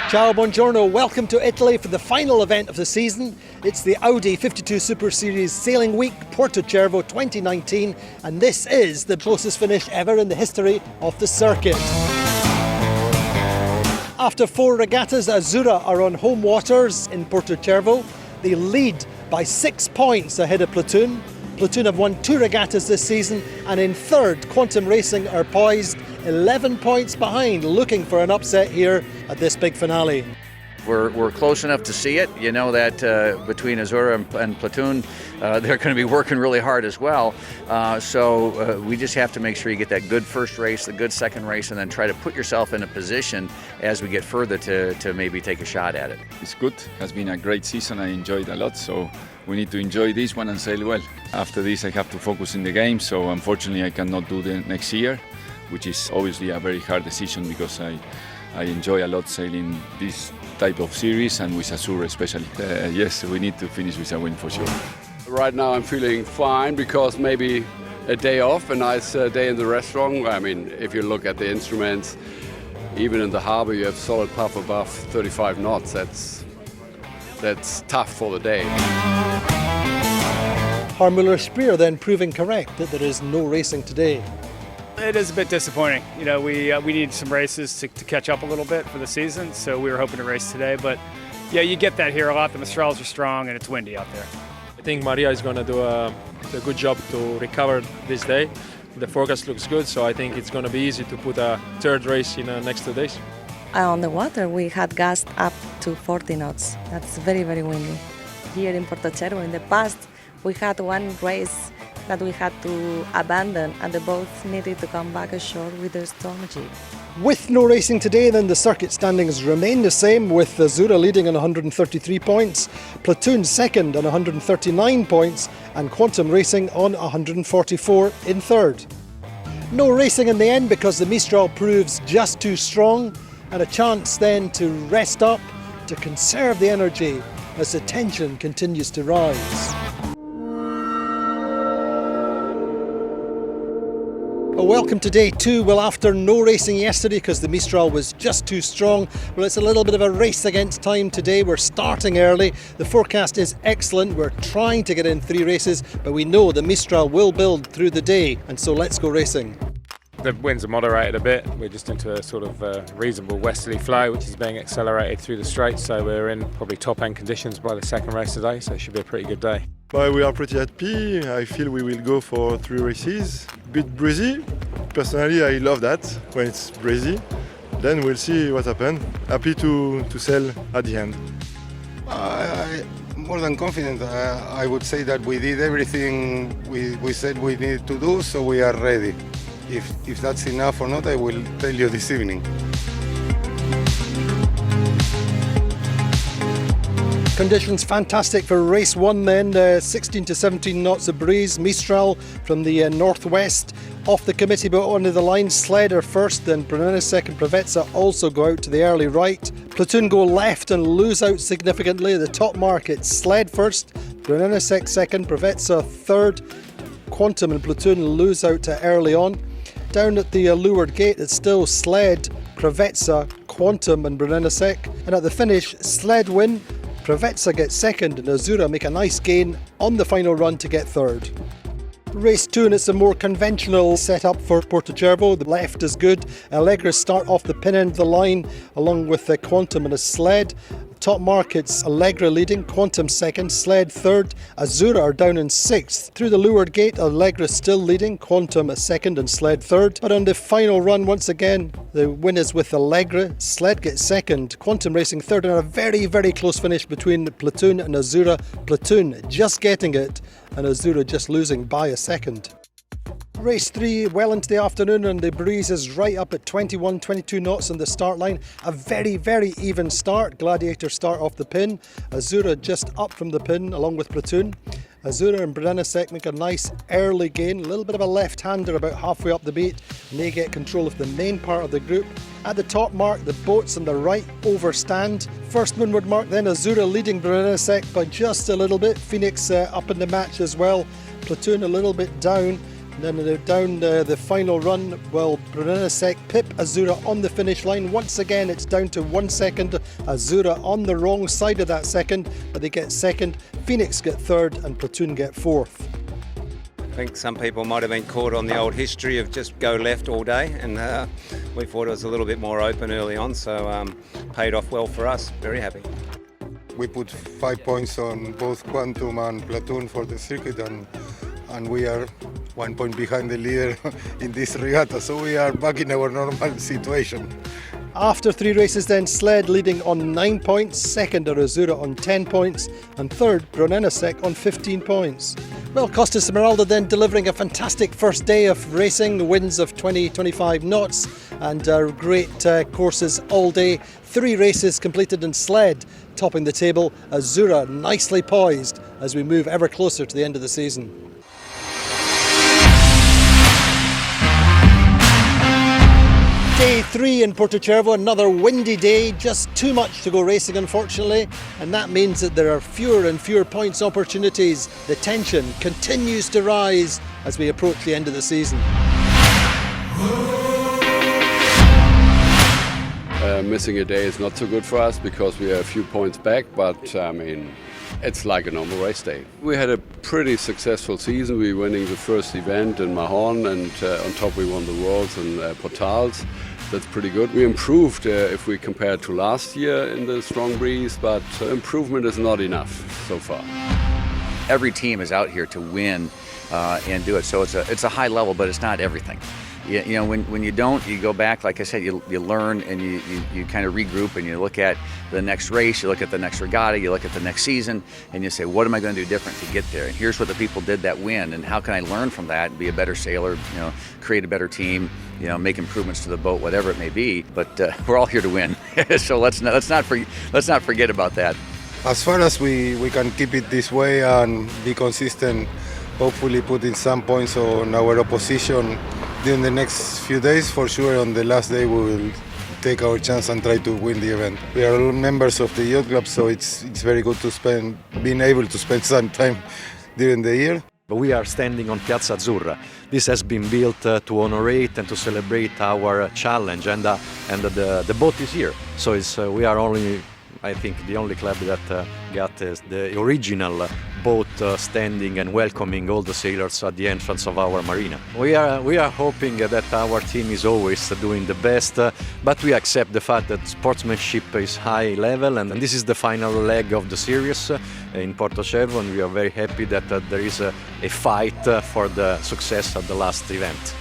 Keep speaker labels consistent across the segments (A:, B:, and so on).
A: Ciao, buongiorno, welcome to Italy for the final event of the season. It's the Audi 52 Super Series Sailing Week, Puerto Cervo 2019, and this is the closest finish ever in the history of the circuit. After 4 regattas, Azzurra are on home waters in Puerto Cervo. They lead by 6 points ahead of Platoon. Platoon have won 2 regattas this season, and in third, Quantum Racing are poised 11 points behind, looking for an upset here at this big finale.
B: We're close enough to see it. You know that between Azzurra and Platoon, they're going to be working really hard as well. So we just have to make sure you get that good first race, the good second race, and then try to put yourself in a position as we get further to maybe take a shot at it.
C: It's good. It has been a great season. I enjoyed a lot. So we need to enjoy this one and sail well. After this, I have to focus in the game. So unfortunately, I cannot do the next year, which is obviously a very hard decision because I enjoy a lot sailing this type of series and with Azzurra especially. Yes, we need to finish with a win for sure.
D: Right now I'm feeling fine because maybe a day off, a nice day in the restaurant. I mean, if you look at the instruments, even in the harbour you have solid puff above 35 knots. That's tough for the day.
A: Harmuller Spreer then proving correct that there is no racing today.
E: It is a bit disappointing. You know, we need some races to catch up a little bit for the season, so we were hoping to race today. But yeah, you get that here a lot. The Mistrals are strong and it's windy out there.
F: I think Maria is going to do a good job to recover this day. The forecast looks good, so I think it's going to be easy to put a third race in the next 2 days.
G: On the water, we had gusts up to 40 knots. That's very, very windy. Here in Puerto Cervo, in the past, we had one race that we had to abandon, and the boats needed to come back ashore with their storm jeep.
A: With no racing today, then the circuit standings remain the same, with Azzurra leading on 133 points, Platoon second on 139 points, and Quantum Racing on 144 in third. No racing in the end because the Mistral proves just too strong, and a chance then to rest up, to conserve the energy as the tension continues to rise. Welcome to day 2. Well, after no racing yesterday because the Mistral was just too strong, well, it's a little bit of a race against time today. We're starting early. The forecast is excellent. We're trying to get in 3 races, but we know the Mistral will build through the day, and so let's go racing.
H: The winds are moderated a bit. We're just into a sort of reasonable westerly flow, which is being accelerated through the straits, so we're in probably top-end conditions by the second race today, so it should be a pretty good day.
I: Well, we are pretty happy. I feel we will go for 3 races. A bit breezy. Personally, I love that when it's breezy. Then we'll see what happens. Happy to sail at the end.
J: More than confident. I would say that we did everything we said we needed to do, so we are ready. If that's enough or not, I will tell you this evening.
A: Conditions fantastic for race 1 then, 16 to 17 knots of breeze, Mistral from the northwest. Off the committee boat onto the line, Sled are first, then Brunellesec and Preveza also go out to the early right. Platoon go left and lose out significantly. The top mark, it's Sled first, Brunellesec second, Preveza third. Quantum and Platoon lose out to early on. Down at the leeward gate, it's still Sled, Preveza, Quantum and Brunellesec. And at the finish, Sled win, Preveza gets second, and Azzurra make a nice gain on the final run to get third. Race 2, and it's a more conventional setup for Puerto Cervo. The left is good. El-Haiek start off the pin end of the line along with the Quantum and a Sled. Top mark, it's El-Haiek leading, Quantum second, Sled third. Azzurra are down in 6th. Through the leeward gate, El-Haiek still leading, Quantum second and Sled third. But on the final run, once again, the win is with El-Haiek. Sled gets second, Quantum Racing third, and a very, very close finish between Platoon and Azzurra. Platoon just getting it, and Azzurra just losing by a second. Race 3 well into the afternoon, and the breeze is right up at 21-22 knots on the start line. A very, very even start. Gladiator start off the pin. Azzurra just up from the pin along with Platoon. Azzurra and Brunellesec make a nice early gain. A little bit of a left-hander about halfway up the beat, and they get control of the main part of the group. At the top mark, the boats on the right overstand. First windward mark, then Azzurra leading Brunellesec by just a little bit. Phoenix up in the match as well. Platoon a little bit down. Then down the final run, well, Brunellesec pip Azura on the finish line. Once again, it's down to 1 second. Azura on the wrong side of that second, but they get second. Phoenix get third, and Platoon get fourth.
K: I think some people might have been caught on the old history of just go left all day, and we thought it was a little bit more open early on, so paid off well for us. Very happy.
J: We put 5 points on both Quantum and Platoon for the circuit, and we are 1 point behind the leader in this regatta, so we are back in our normal situation.
A: After 3 races then, Sled leading on 9 points, second are Azura on 10 points, and third Brunellesec on 15 points. Well, Costa Smeralda then delivering a fantastic first day of racing, winds of 20-25 knots, and great courses all day. 3 races completed in Sled, topping the table. Azura nicely poised as we move ever closer to the end of the season. Day 3 in Puerto Cervo, another windy day, just too much to go racing unfortunately, and that means that there are fewer and fewer points opportunities. The tension continues to rise as we approach the end of the season.
D: Missing a day is not so good for us because we are a few points back, but I mean, it's like a normal race day. We had a pretty successful season. We were winning the first event in Mahon, and on top we won the Worlds and Portals. That's pretty good. We improved if we compare to last year in the strong breeze, but improvement is not enough so far.
B: Every team is out here to win and do it, so it's a high level, but it's not everything. You know, when you don't, you go back, like I said, you learn and you kind of regroup and you look at the next race, you look at the next regatta, you look at the next season, and you say, what am I going to do different to get there? And here's what the people did that win, and how can I learn from that and be a better sailor, you know, create a better team, you know, make improvements to the boat, whatever it may be. But we're all here to win, so let's not forget about that.
J: As far as we can keep it this way and be consistent, hopefully putting some points on our opposition during the next few days, for sure on the last day we will take our chance and try to win the event. We are all members of the yacht club, so it's very good to being able to spend some time during the year.
L: We are standing on Piazza Azzurra. This has been built to honorate and to celebrate our challenge, and the boat is here. So we are only, I think, the only club that got the original boat standing and welcoming all the sailors at the entrance of our marina. We are hoping that our team is always doing the best, but we accept the fact that sportsmanship is high level, and this is the final leg of the series in Puerto Cervo, and we are very happy that there is a fight for the success of the last event.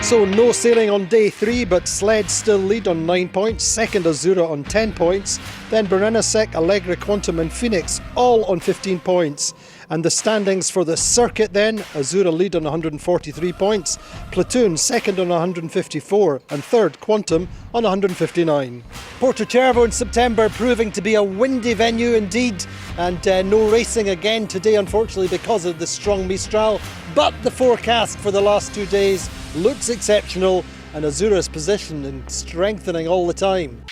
A: So no sailing on day 3, but Sled still lead on 9 points, second Azura on 10 points, then Brunellesec, Allegra, Quantum and Phoenix all on 15 points. And the standings for the circuit then, Azura lead on 143 points, Platoon second on 154 and third Quantum on 159. Puerto Cervo in September proving to be a windy venue indeed, and no racing again today unfortunately because of the strong Mistral, but the forecast for the last 2 days looks exceptional, and Azura's position in strengthening all the time.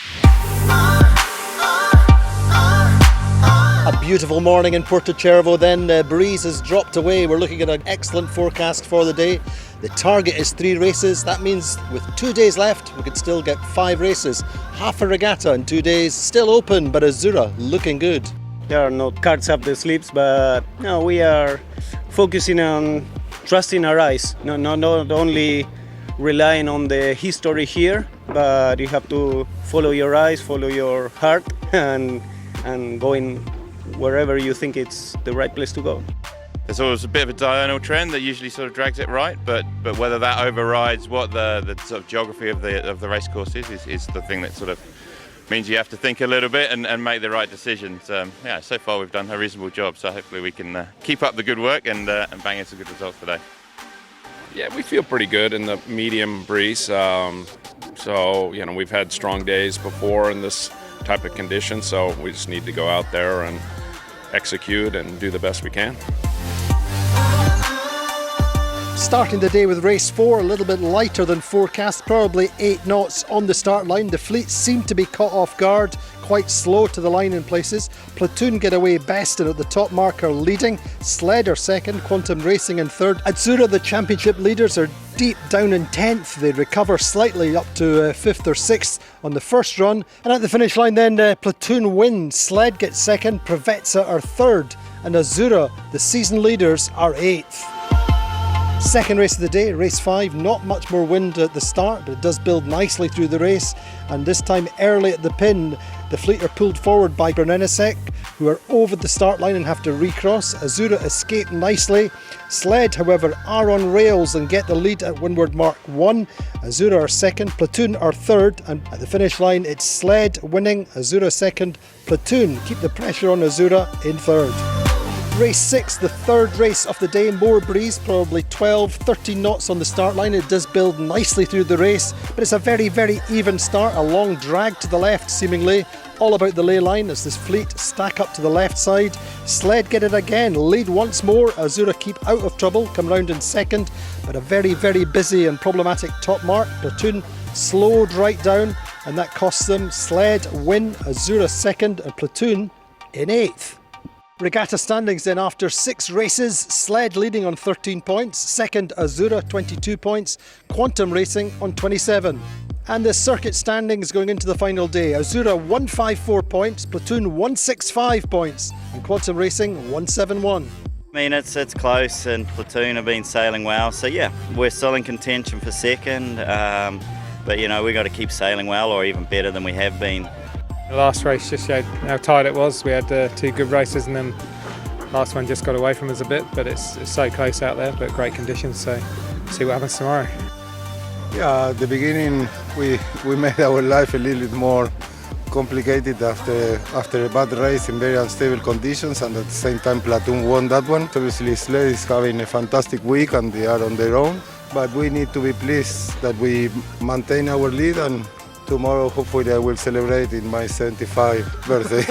A: A beautiful morning in Puerto Cervo then, breeze has dropped away. We're looking at an excellent forecast for the day. The target is 3 races. That means with 2 days left we could still get 5 races. Half a regatta in 2 days, still open, but Azura looking good.
M: There are no cards up the sleeves, but no, we are focusing on trusting our eyes, not only relying on the history here, but you have to follow your eyes, follow your heart, and going wherever you think it's the right place to go.
N: There's always a bit of a diurnal trend that usually sort of drags it right, but whether that overrides what the sort of geography of the race course is the thing that sort of means you have to think a little bit and make the right decisions. Yeah, so far we've done a reasonable job, so hopefully we can keep up the good work and bang in some good results today.
O: Yeah, we feel pretty good in the medium breeze. So, you know, we've had strong days before in this type of condition, so we just need to go out there and execute and do the best we can.
A: Starting the day with race 4, a little bit lighter than forecast, probably 8 knots on the start line. The fleet seemed to be caught off guard, quite slow to the line in places. Platoon get away best and at the top marker leading. Sled are second, Quantum Racing in third. Azzurra, the championship leaders, are deep down in 10th. They recover slightly up to 5th or 6th on the first run. And at the finish line then, Platoon wins. Sled gets second, Preveza are third. And Azzurra, the season leaders, are 8th. Second race of the day, race 5, not much more wind at the start, but it does build nicely through the race. And this time early at the pin, the fleet are pulled forward by Brunellesec, who are over the start line and have to recross. Azzurra escape nicely. Sled, however, are on rails and get the lead at windward mark 1. Azzurra are second, Platoon are third, and at the finish line it's Sled winning, Azzurra second, Platoon keep the pressure on Azzurra in third. Race 6, the third race of the day, more breeze, probably 12, 13 knots on the start line. It does build nicely through the race, but it's a very, very even start, a long drag to the left seemingly, all about the ley line as this fleet stack up to the left side. Sled get it again, lead once more, Azzurra keep out of trouble, come round in second, but a very, very busy and problematic top mark. Platoon slowed right down and that costs them. Sled win, Azzurra second and Platoon in 8th. Regatta standings then after 6 races, Sled leading on 13 points, second Azzurra 22 points, Quantum Racing on 27. And the circuit standings going into the final day, Azzurra 154 points, Platoon 165 points and Quantum Racing 171.
P: I mean, it's close and Platoon have been sailing well, so yeah, we're still in contention for second, but you know, we've got to keep sailing well or even better than we have been.
H: The last race just showed how tight it was. We had 2 good races and then last one just got away from us a bit, but it's so close out there, but great conditions, so see what happens tomorrow.
J: Yeah, at the beginning we made our life a little bit more complicated after a bad race in very unstable conditions, and at the same time Platoon won that one. Obviously Sled is having a fantastic week and they are on their own, but we need to be pleased that we maintain our lead, and tomorrow hopefully I will celebrate in my 75th birthday.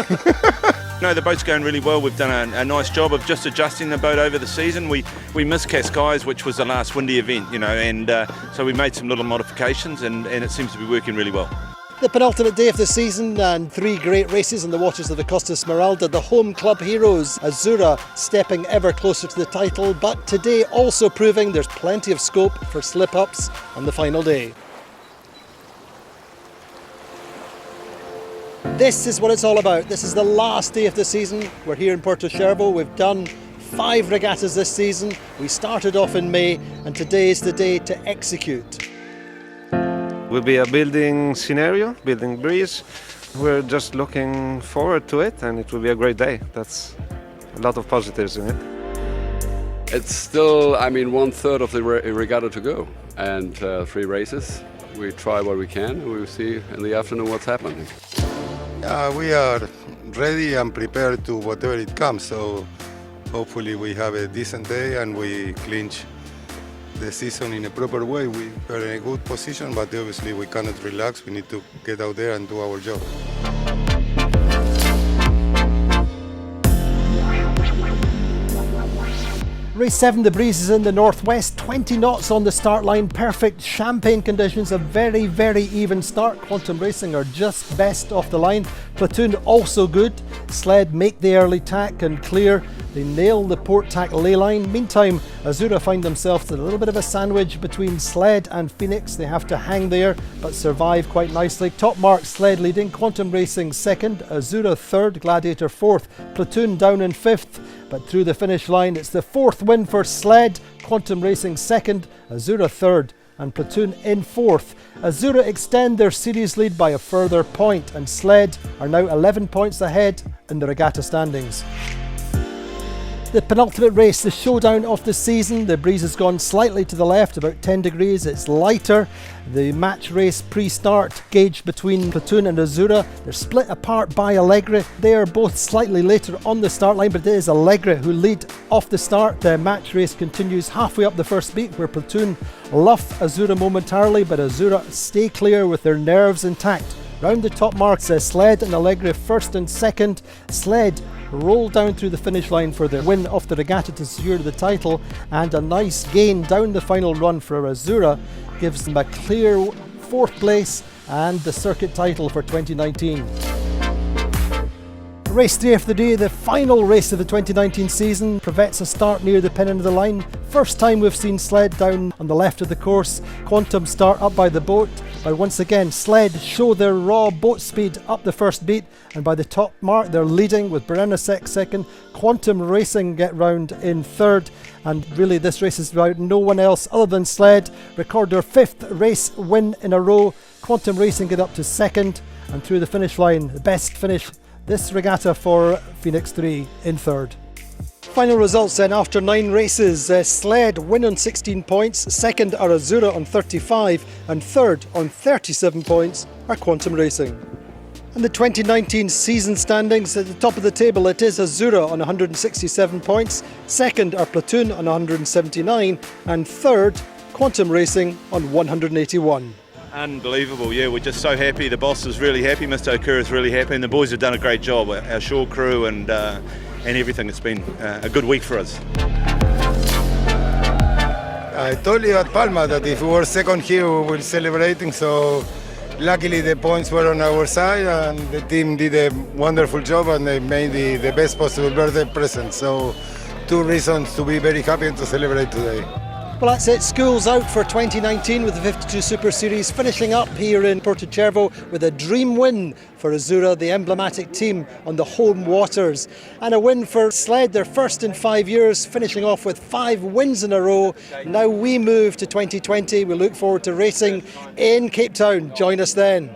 Q: No, the boat's going really well. We've done a nice job of just adjusting the boat over the season. We missed Cascais, which was the last windy event, you know, and so we made some little modifications and it seems to be working really well.
A: The penultimate day of the season and 3 great races in the waters of the Costa Smeralda. The home club heroes, Azzurra, stepping ever closer to the title, but today also proving there's plenty of scope for slip-ups on the final day. This is what it's all about. This is the last day of the season. We're here in Puerto Cervo. We've done 5 regattas this season. We started off in May and today is the day to execute.
R: Will be a building scenario, building breeze. We're just looking forward to it and it will be a great day. That's a lot of positives in it.
D: It's still, I mean, 1/3 of the regatta to go and 3 races. We try what we can and we will see in the afternoon what's happening.
J: We are ready and prepared to whatever it comes, so hopefully we have a decent day and we clinch the season in a proper way. We are in a good position, but obviously we cannot relax. We need to get out there and do our job.
A: Race 7, the breeze is in the northwest, 20 knots on the start line, perfect champagne conditions, a very, very even start. Quantum Racing are just best off the line. Platoon also good. Sled make the early tack and clear. They nail the port tack ley line. Meantime, Azzurra find themselves in a little bit of a sandwich between Sled and Phoenix. They have to hang there, but survive quite nicely. Top mark, Sled leading, Quantum Racing second, Azzurra third, Gladiator fourth, Platoon down in 5th. But through the finish line, it's the 4th win for Sled, Quantum Racing second, Azzurra third, and Platoon in 4th. Azzurra extend their series lead by a further point, and Sled are now 11 points ahead in the regatta standings. The penultimate race, the showdown of the season. The breeze has gone slightly to the left, about 10 degrees. It's lighter. The match race pre-start gauge between Platoon and Azzurra. They're split apart by Allegre. They are both slightly later on the start line, but it is Allegre who lead off the start. The match race continues halfway up the first beat, where Platoon luff Azzurra momentarily, but Azzurra stay clear with their nerves intact. Round the top marks, Sled and Allegre first and second. Sled roll down through the finish line for the win of the regatta to secure the title, and a nice gain down the final run for Azzurra gives them a clear 4th place and the circuit title for 2019. Race 3 of the day, the final race of the 2019 season. Prevets a start near the pin end of the line. First time we've seen Sled down on the left of the course. Quantum start up by the boat, but once again Sled show their raw boat speed up the first beat, and by the top mark they're leading with Brennesek second. Quantum Racing get round in third, and really this race is about no one else other than Sled. Record their 5th race win in a row. Quantum Racing get up to second, and through the finish line, the best finish this regatta for Phoenix 3 in third. Final results then after 9 races. Sled win on 16 points, second are Azzurra on 35, and third on 37 points are Quantum Racing. And the 2019 season standings, at the top of the table it is Azzurra on 167 points, second are Platoon on 179, and third Quantum Racing on 181.
Q: Unbelievable, yeah, we're just so happy. The boss is really happy, Mr. Okura is really happy, and the boys have done a great job, our shore crew and everything. It's been a good week for us.
J: I told you at Palma that if we were second here we were celebrating, so luckily the points were on our side and the team did a wonderful job and they made the best possible birthday present. So 2 reasons to be very happy and to celebrate today.
A: Well, that's it. School's out for 2019 with the 52 Super Series, finishing up here in Puerto Cervo with a dream win for Azzurra, the emblematic team on the home waters. And a win for Sled, their first in 5 years, finishing off with 5 wins in a row. Now we move to 2020. We look forward to racing in Cape Town. Join us then.